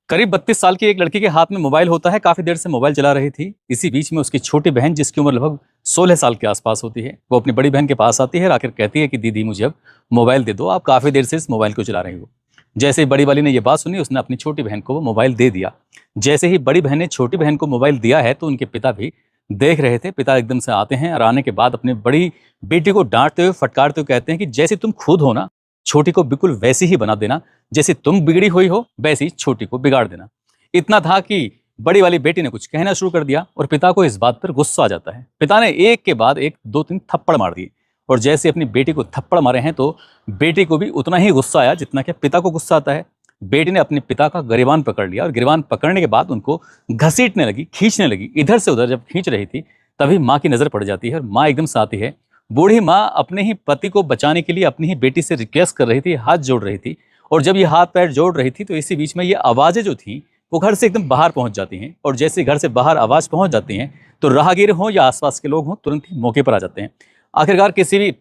करीब 32 साल की एक लड़की के हाथ में मोबाइल होता है। काफी देर से मोबाइल चला रही थी। इसी बीच में उसकी छोटी बहन, जिसकी उम्र लगभग 16 साल के आसपास होती है, वो अपनी बड़ी बहन के पास आती है और आकर कहती है कि दीदी मुझे अब मोबाइल दे दो, आप काफी देर से इस मोबाइल को चला रही हो। जैसे ही बड़ी वाली ने यह बात सुनी, उसने अपनी छोटी बहन को वो मोबाइल दे दिया। जैसे ही बड़ी बहन ने छोटी बहन को मोबाइल दिया है तो उनके पिता भी देख रहे थे। पिता एकदम से आते हैं और आने के बाद अपने बड़ी बेटी को डांटते हुए, फटकारते हुए कहते हैं कि जैसे तुम खुद हो ना, छोटी को बिल्कुल वैसी ही बना देना, जैसे तुम बिगड़ी हुई हो वैसी छोटी को बिगाड़ देना। इतना था कि बड़ी वाली बेटी ने कुछ कहना शुरू कर दिया और पिता को इस बात पर गुस्सा आ जाता है। पिता ने एक के बाद एक 2-3 थप्पड़ मार दिए और जैसे अपनी बेटी को थप्पड़ मारे हैं तो बेटी को भी उतना ही गुस्सा आया जितना कि पिता को गुस्सा आता है। बेटी ने अपने पिता का गिरबान पकड़ लिया और गिरबान पकड़ने के बाद उनको घसीटने लगी, खींचने लगी। इधर से उधर जब खींच रही थी तभी माँ की नजर पड़ जाती है और माँ एकदम से आती है। बूढ़ी माँ अपने ही पति को बचाने के लिए अपनी ही बेटी से रिक्वेस्ट कर रही थी, हाथ जोड़ रही थी। और जब ये हाथ पैर जोड़ रही थी तो इसी बीच में ये आवाजें जो थी वो घर से एकदम बाहर पहुंच जाती हैं। और जैसे घर से बाहर आवाज पहुंच जाती हैं तो राहगीर हों या आसपास के लोग हों, तुरंत ही मौके पर आ जाते हैं। आखिरकार किसी भी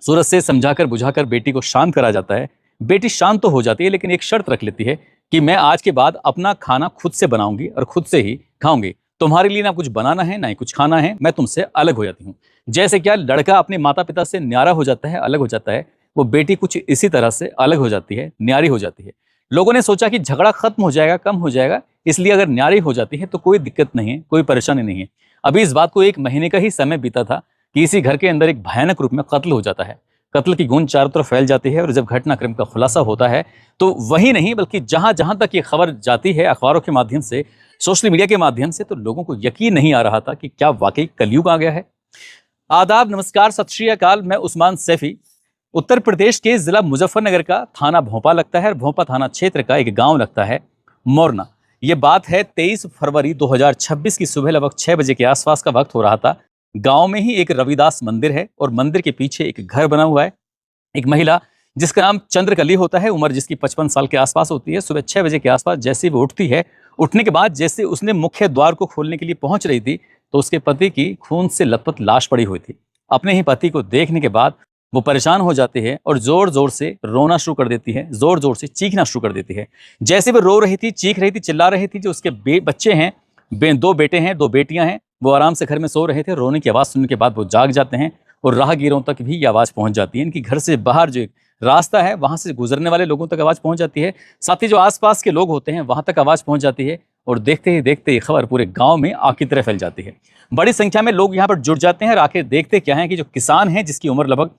सूरत से समझाकर बुझाकर बेटी को शांत करा जाता है। बेटी शांत तो हो जाती है, लेकिन एक शर्त रख लेती है कि मैं आज के बाद अपना खाना खुद से बनाऊंगी और खुद से ही खाऊंगी। तुम्हारे लिए ना कुछ बनाना है ना ही कुछ खाना है, मैं तुमसे अलग हो जाती हूँ। जैसे क्या लड़का अपने माता पिता से न्यारा हो जाता है, अलग हो जाता है, वो बेटी कुछ इसी तरह से अलग हो जाती है, न्यारी हो जाती है। लोगों ने सोचा कि झगड़ा खत्म हो जाएगा, कम हो जाएगा, इसलिए अगर न्यारी हो जाती है तो कोई दिक्कत नहीं है, कोई परेशानी नहीं है। अभी इस बात को 1 महीने का ही समय बीता था कि इसी घर के अंदर एक भयानक रूप में कत्ल हो जाता है। कत्ल की गूंज चारों तरफ फैल जाती है और जब घटनाक्रम का खुलासा होता है तो वही नहीं बल्कि जहां जहां तक ये खबर जाती है, अखबारों के माध्यम से, सोशल मीडिया के माध्यम से, तो लोगों को यकीन नहीं आ रहा था कि क्या वाकई कलयुग आ गया है। आदाब, नमस्कार, सत श्री अकाल। मैं उस्मान सैफी। उत्तर प्रदेश के जिला मुजफ्फरनगर का थाना भोपा लगता है और भोपा थाना क्षेत्र का एक गांव लगता है मोरना। ये बात है 23 फरवरी 2026 की सुबह लगभग 6 बजे के आसपास का वक्त हो रहा था। गांव में ही एक रविदास मंदिर है और मंदिर के पीछे एक घर बना हुआ है। एक महिला जिसका नाम चंद्रकली होता है, उम्र जिसकी 55 साल के आसपास होती है, सुबह 6 बजे के आसपास जैसे ही वो उठती है, उठने के बाद जैसे उसने मुख्य द्वार को खोलने के लिए पहुंच रही थी तो उसके पति की खून से लथपथ लाश पड़ी हुई थी। अपने ही पति को देखने के बाद वो परेशान हो जाती है और जोर जोर से रोना शुरू कर देती है, जोर जोर से चीखना शुरू कर देती है। जैसे वो रो रही थी, चीख रही थी, चिल्ला रही थी, जो उसके बच्चे हैं, 2 बेटे हैं, 2 बेटियां हैं, वो आराम से घर में सो रहे थे। रोने की आवाज़ सुनने के बाद वो जाग जाते हैं और राहगीरों तक भी ये आवाज़ पहुंच जाती है। इनकी घर से बाहर जो एक रास्ता है वहां से गुजरने वाले लोगों तक आवाज़ पहुंच जाती है। साथ ही जो आसपास के लोग होते हैं वहां तक आवाज़ पहुंच जाती है और देखते ही देखते ये खबर पूरे गांव में आग की तरह फैल जाती है। बड़ी संख्या में लोग यहाँ पर जुट जाते हैं और आखिर देखते क्या है कि जो किसान है, जिसकी उम्र लगभग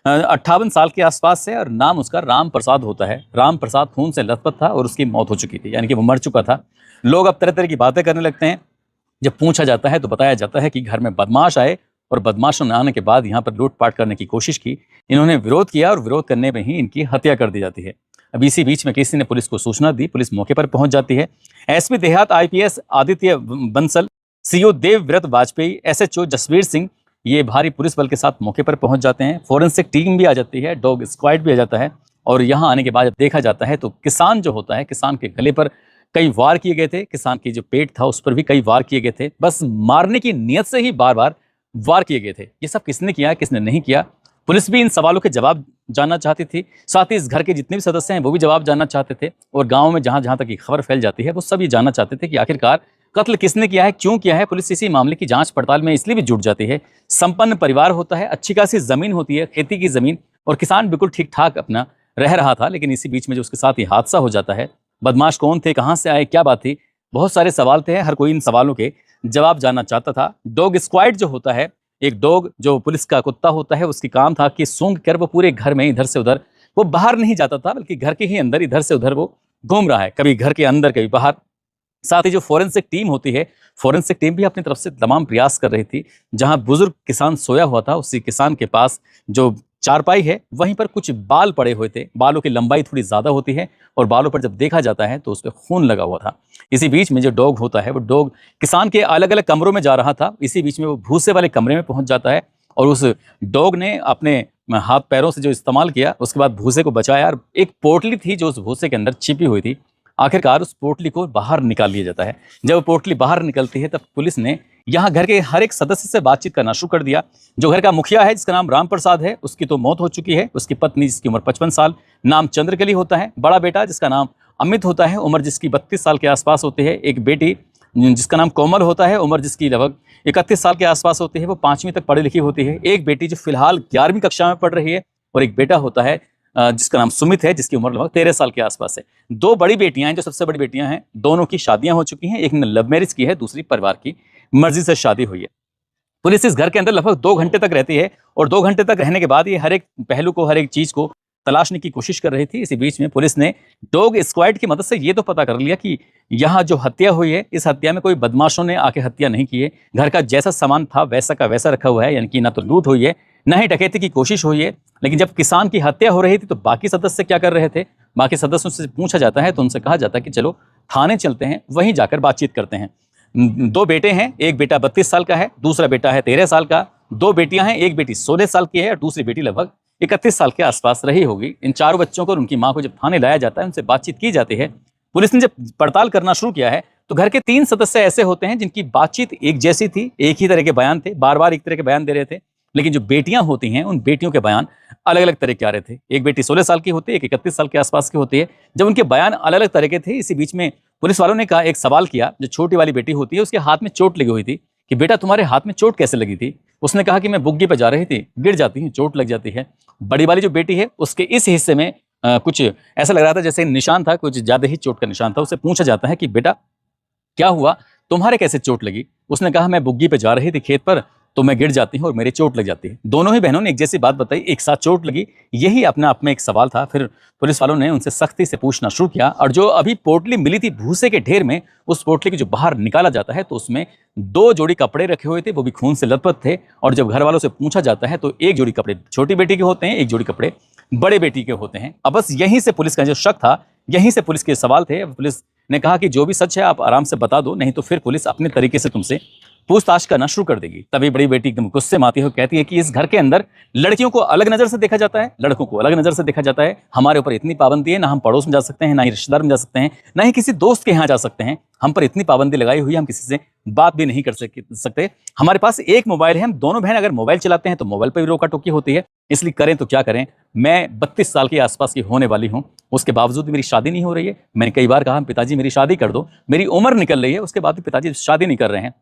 58 साल के आसपास है और नाम उसका राम प्रसाद होता है। राम प्रसाद खून से लथपथ था और उसकी मौत हो चुकी थी, यानी कि वो मर चुका था। लोग अब तरह तरह की बातें करने लगते हैं। जब पूछा जाता है तो बताया जाता है कि घर में बदमाश आए और बदमाशों ने आने के बाद यहाँ पर लूटपाट करने की कोशिश की। इन्होंने विरोध किया और विरोध करने में ही इनकी हत्या कर दी जाती है। अब इसी बीच में किसी ने पुलिस को सूचना दी, पुलिस मौके पर पहुंच जाती है। एसपी देहात IPS Aditya Bansal, CO Devvrat Vajpayee, SHO Jasvir Singh, ये भारी पुलिस बल के साथ मौके पर पहुंच जाते हैं। फोरेंसिक टीम भी आ जाती है, डॉग स्क्वाड भी आ जाता है। और यहाँ आने के बाद जब देखा जाता है तो किसान जो होता है, किसान के गले पर कई वार किए गए थे, किसान की जो पेट था उस पर भी कई वार किए गए थे। बस मारने की नियत से ही बार बार वार किए गए थे। ये सब किसने किया, किसने नहीं किया, पुलिस भी इन सवालों के जवाब जानना चाहती थी। साथ ही इस घर के जितने भी सदस्य हैं वो भी जवाब जानना चाहते थे। और गाँव में जहाँ जहाँ तक ये खबर फैल जाती है वो सब ये जानना चाहते थे कि आखिरकार कत्ल किसने किया है, क्यों किया है। पुलिस इसी मामले की जांच पड़ताल में इसलिए भी जुट जाती है। संपन्न परिवार होता है, अच्छी खासी जमीन होती है, खेती की जमीन, और किसान बिल्कुल ठीक ठाक अपना रह रहा था। लेकिन इसी बीच में जो उसके साथ ये हादसा हो जाता है, बदमाश कौन थे, कहाँ से आए, क्या बात थी, बहुत सारे सवाल थे। हर कोई इन सवालों के जवाब जानना चाहता था। डॉग स्क्वाड जो होता है, एक डॉग जो पुलिस का कुत्ता होता है, उसकी काम था कि सूंघ कर वो पूरे घर में इधर से उधर, वो बाहर नहीं जाता था बल्कि घर के ही अंदर इधर से उधर वो घूम रहा है, कभी घर के अंदर कभी बाहर। साथ ही जो फोरेंसिक टीम होती है, फोरेंसिक टीम भी अपनी तरफ से तमाम प्रयास कर रही थी। जहां बुजुर्ग किसान सोया हुआ था, उसी किसान के पास जो चारपाई है वहीं पर कुछ बाल पड़े हुए थे। बालों की लंबाई थोड़ी ज़्यादा होती है और बालों पर जब देखा जाता है तो उस पर खून लगा हुआ था। इसी बीच में जो डॉग होता है वो डॉग किसान के अलग अलग कमरों में जा रहा था। इसी बीच में वो भूसे वाले कमरे में पहुंच जाता है और उस डॉग ने अपने हाथ पैरों से जो इस्तेमाल किया, उसके बाद भूसे को बचाया और एक पोटली थी जो उस भूसे के अंदर छिपी हुई थी, आखिरकार उस पोटली को बाहर निकाल लिया जाता है। जब वो पोटली बाहर निकलती है तब पुलिस ने यहाँ घर के हर एक सदस्य से बातचीत करना शुरू कर दिया। जो घर का मुखिया है जिसका नाम राम प्रसाद है, उसकी तो मौत हो चुकी है। उसकी पत्नी जिसकी उम्र 55 साल, नाम चंद्रकली होता है। बड़ा बेटा जिसका नाम अमित होता है, उम्र जिसकी 32 साल के आसपास होती है। एक बेटी जिसका नाम कोमल होता है, उम्र जिसकी लगभग 31 साल के आसपास होती है, वो 5वीं तक पढ़ी लिखी होती है। एक बेटी जो फिलहाल 11वीं कक्षा में पढ़ रही है और एक बेटा होता है जिसका नाम सुमित है, जिसकी उम्र लगभग 13 साल के आसपास है। 2 बड़ी बेटियां हैं, जो सबसे बड़ी बेटियां हैं, दोनों की शादियां हो चुकी हैं। एक ने लव मैरिज की है, दूसरी परिवार की मर्जी से शादी हुई है। पुलिस इस घर के अंदर लगभग 2 घंटे तक रहती है और 2 घंटे तक रहने के बाद ये हर एक पहलू को, हर एक चीज को तलाशने की कोशिश कर रही थी। इसी बीच में पुलिस ने डॉग स्क्वाड की मदद से ये तो पता कर लिया कि यहाँ जो हत्या हुई है, इस हत्या में कोई बदमाशों ने आके हत्या नहीं की है। घर का जैसा सामान था वैसा का वैसा रखा हुआ है, यानी कि ना तो लूट हुई है, ना ही डकैती की कोशिश हुई है। लेकिन जब किसान की हत्या हो रही थी तो बाकी सदस्य क्या कर रहे थे? बाकी सदस्यों से पूछा जाता है तो उनसे कहा जाता है कि चलो थाने चलते हैं, वहीं जाकर बातचीत करते हैं। 2 बेटे हैं, एक बेटा 32 साल का है, दूसरा बेटा है 13 साल का। 2 बेटियां हैं, एक बेटी 16 साल की है और दूसरी बेटी लगभग 31 साल के आसपास रही होगी। इन चारों बच्चों को और उनकी मां को जब थाने लाया जाता है, उनसे बातचीत की जाती है। पुलिस ने जब पड़ताल करना शुरू किया है तो घर के 3 सदस्य ऐसे होते हैं जिनकी बातचीत एक जैसी थी, एक ही तरह के बयान थे, बार बार एक तरह के बयान दे रहे थे। लेकिन जो बेटियां होती हैं, उन बेटियों के बयान अलग अलग तरह के आ रहे थे। एक बेटी 16 साल की होती है, एक 31 साल के आसपास की होती है। जब उनके बयान अलग अलग तरह के थे, इसी बीच में पुलिस वालों ने कहा, एक सवाल किया, जो छोटी वाली बेटी होती है उसके हाथ में चोट लगी हुई थी, कि बेटा तुम्हारे हाथ में चोट कैसे लगी थी? उसने कहा कि मैं बुग्गी पे जा रही थी, गिर जाती हूँ, चोट लग जाती है। बड़ी वाली जो बेटी है उसके इस हिस्से में कुछ ऐसा लग रहा था जैसे निशान था, कुछ ज्यादा ही चोट का निशान था। उससे पूछा जाता है कि बेटा क्या हुआ, तुम्हारे कैसे चोट लगी? उसने कहा मैं बुग्गी पे जा रही थी खेत पर, तो मैं गिर जाती हूँ और मेरी चोट लग जाती है। दोनों ही बहनों ने एक जैसी बात बताई, एक साथ चोट लगी। यही अपने आप में एक सवाल था। फिर पुलिस वालों ने उनसे सख्ती से पूछना शुरू किया और जो अभी पोटली मिली थी भूसे के ढेर में, उस पोटली की जो बाहर निकाला जाता है तो उसमें 2 जोड़ी कपड़े रखे हुए थे, वो भी खून से लथपथ थे। और जब घर वालों से पूछा जाता है तो एक जोड़ी कपड़े छोटी बेटी के होते हैं, एक जोड़ी कपड़े बड़े बेटी के होते हैं। अब बस यहीं से पुलिस का जो शक था, यहीं से पुलिस के सवाल थे। पुलिस ने कहा कि जो भी सच है आप आराम से बता दो, नहीं तो फिर पुलिस अपने तरीके से तुमसे पूछताछ करना शुरू कर देगी। तभी बड़ी बेटी एकदम गुस्से में आती है, कहती है कि इस घर के अंदर लड़कियों को अलग नजर से देखा जाता है, लड़कों को अलग नजर से देखा जाता है। हमारे ऊपर इतनी पाबंदी है, ना हम पड़ोस में जा सकते हैं, ना ही रिश्तेदार में जा सकते हैं, ना ही किसी दोस्त के यहाँ जा सकते हैं। हम पर इतनी पाबंदी लगाई हुई है, हम किसी से बात भी नहीं कर सकते। हमारे पास एक मोबाइल है, हम दोनों बहन अगर मोबाइल चलाते हैं तो मोबाइल पर भी रोका टोकी होती है। इसलिए करें तो क्या करें? मैं 32 साल के आसपास की होने वाली हूँ, उसके बावजूद मेरी शादी नहीं हो रही है। मैंने कई बार कहा पिताजी मेरी शादी कर दो, मेरी उम्र निकल रही है, उसके बाद भी पिताजी शादी नहीं कर रहे हैं।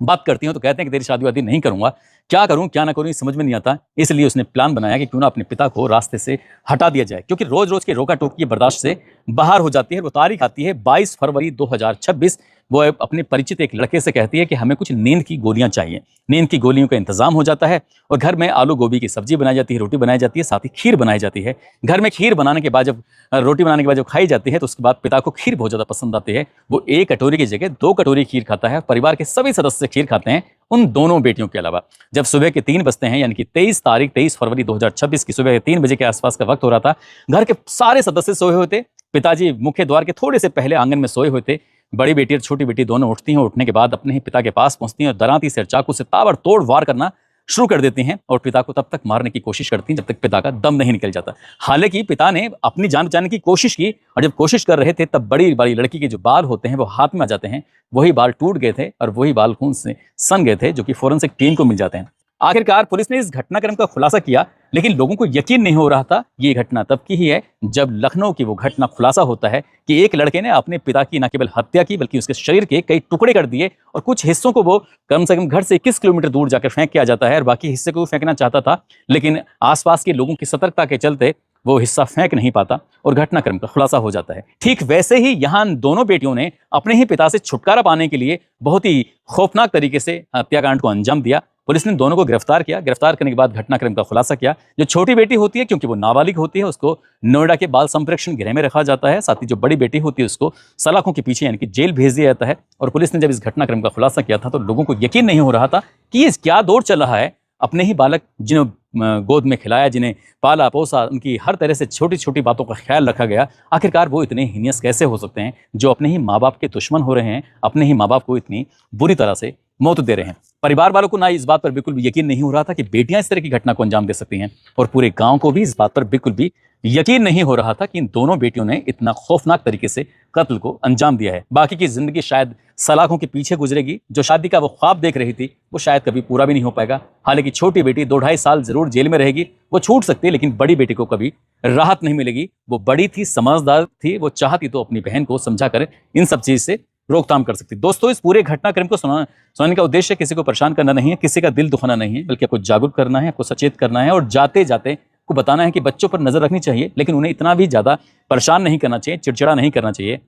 बात करती हूँ तो कहते हैं कि तेरी शादी वादी नहीं करूंगा। क्या करूं क्या ना करूं समझ में नहीं आता। इसलिए उसने प्लान बनाया कि क्यों ना अपने पिता को रास्ते से हटा दिया जाए, क्योंकि रोज रोज के रोका टोकी बर्दाश्त से बाहर हो जाती है। वो तारीख आती है 22 फरवरी 2026। वो अपने परिचित एक लड़के से कहती है कि हमें कुछ नींद की गोलियां चाहिए। नींद की गोलियों का इंतजाम हो जाता है और घर में आलू गोभी की सब्जी बनाई जाती है, रोटी बनाई जाती है, साथ ही खीर बनाई जाती है। घर में खीर बनाने के बाद जब रोटी बनाने के बाद जब खाई जाती है तो उसके बाद पिता को खीर बहुत ज़्यादा पसंद आती है। वो 1 कटोरी की जगह 2 कटोरी खीर खाता है। परिवार के सभी सदस्य खीर खाते हैं, उन दोनों बेटियों के अलावा। जब सुबह के 3 बजते हैं, यानी कि 23 फरवरी 2026 की सुबह के 3 बजे के आसपास का वक्त हो रहा था। घर के सारे सदस्य सोए हुए थे। पिताजी मुख्य द्वार के थोड़े से पहले आंगन में सोए हुए थे। बड़ी बेटी और छोटी बेटी दोनों उठती हैं। उठने के बाद अपने ही पिता के पास पहुंचती हैं और दरांती से चाकू से ताबड़तोड़ वार करना शुरू कर देती हैं और पिता को तब तक मारने की कोशिश करती हैं जब तक पिता का दम नहीं निकल जाता। हालांकि पिता ने अपनी जान बचाने की कोशिश की और जब कोशिश कर रहे थे तब बड़ी बड़ी लड़की के जो बाल होते हैं वो हाथ में आ जाते हैं। वही बाल टूट गए थे और वही बाल खून से सन गए थे, जो कि फोरेंसिक टीम को मिल जाते हैं। आखिरकार पुलिस ने इस घटनाक्रम का खुलासा किया, लेकिन लोगों को यकीन नहीं हो रहा था। ये घटना तब की ही है जब लखनऊ की वो घटना खुलासा होता है कि एक लड़के ने अपने पिता की न केवल हत्या की बल्कि उसके शरीर के कई टुकड़े कर दिए और कुछ हिस्सों को वो कम से कम घर से 21 किलोमीटर दूर जाकर फेंक के आ जाता है और बाकी हिस्से को फेंकना चाहता था, लेकिन आसपास के लोगों की सतर्कता के चलते वो हिस्सा फेंक नहीं पाता और घटनाक्रम का खुलासा हो जाता है। ठीक वैसे ही यहाँ दोनों बेटियों ने अपने ही पिता से छुटकारा पाने के लिए बहुत ही खौफनाक तरीके से हत्याकांड को अंजाम दिया। पुलिस ने दोनों को गिरफ्तार किया। गिरफ्तार करने के बाद घटनाक्रम का खुलासा किया। जो छोटी बेटी होती है, क्योंकि वो नाबालिग होती है, उसको नोएडा के बाल संप्रेक्षण गृह में रखा जाता है। साथ ही जो बड़ी बेटी होती है उसको सलाखों के पीछे यानी कि जेल भेज दिया जाता है। और पुलिस ने जब इस घटनाक्रम का खुलासा किया था तो लोगों को यकीन नहीं हो रहा था कि ये क्या दौर चल रहा है। अपने ही बालक जिन्हें गोद में खिलाया, जिन्हें पाला पोसा, उनकी हर तरह से छोटी छोटी बातों का ख्याल रखा गया, आखिरकार वो इतने हीनियस कैसे हो सकते हैं जो अपने ही माँ बाप के दुश्मन हो रहे हैं, अपने ही माँ बाप को इतनी बुरी तरह से मौत दे रहे हैं। परिवार वालों को ना इस बात पर बिल्कुल भी यकीन नहीं हो रहा था कि बेटियां इस तरह की घटना को अंजाम दे सकती हैं और पूरे गांव को भी इस बात पर बिल्कुल भी यकीन नहीं हो रहा था कि इन दोनों बेटियों ने इतना खौफनाक तरीके से कत्ल को अंजाम दिया है। बाकी की जिंदगी शायद सलाखों के पीछे गुजरेगी। जो शादी का वो ख्वाब देख रही थी वो शायद कभी पूरा भी नहीं हो पाएगा। हालांकि छोटी बेटी 2-2.5 साल जरूर जेल में रहेगी, वो छूट सकती है, लेकिन बड़ी बेटी को कभी राहत नहीं मिलेगी। वो बड़ी थी, समझदार थी, वो चाहती तो अपनी बहन को समझा कर इन सब चीज से रोकथाम कर सकती। दोस्तों, इस पूरे घटनाक्रम को सुनाने का उद्देश्य किसी को परेशान करना नहीं है, किसी का दिल दुखाना नहीं है, बल्कि आपको जागरूक करना है, आपको सचेत करना है और जाते जाते को बताना है कि बच्चों पर नजर रखनी चाहिए, लेकिन उन्हें इतना भी ज्यादा परेशान नहीं करना चाहिए, चिड़चिड़ा नहीं करना चाहिए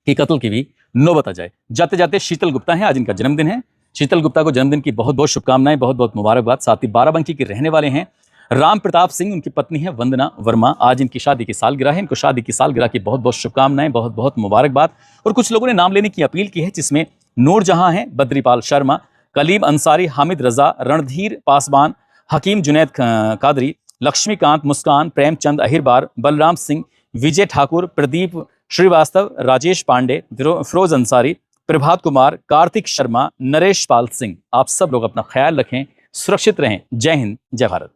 कि कत्ल की भी नौबत आ जाए। जाते जाते शीतल गुप्ता है, आज इनका जन्मदिन है। शीतल गुप्ता को जन्मदिन की बहुत बहुत शुभकामनाएं, बहुत बहुत मुबारकबाद। साथ ही बाराबंकी के रहने वाले हैं राम प्रताप सिंह, उनकी पत्नी है वंदना वर्मा, आज इनकी शादी की सालगिरह है। इनको शादी की सालगिरह की बहुत बहुत शुभकामनाएं, बहुत बहुत मुबारकबाद। और कुछ लोगों ने नाम लेने की अपील की है, जिसमें नूरजहां है, बद्रीपाल शर्मा, कलीम अंसारी, हामिद रजा, रणधीर पासवान, हकीम जुनैद कादरी, लक्ष्मीकांत, मुस्कान, प्रेमचंद अहिरबार, बलराम सिंह, विजय ठाकुर, प्रदीप श्रीवास्तव, राजेश पांडे, फिरोज अंसारी, प्रभात कुमार, कार्तिक शर्मा, नरेश पाल सिंह। आप सब लोग अपना ख्याल रखें, सुरक्षित रहें। जय हिंद, जय भारत।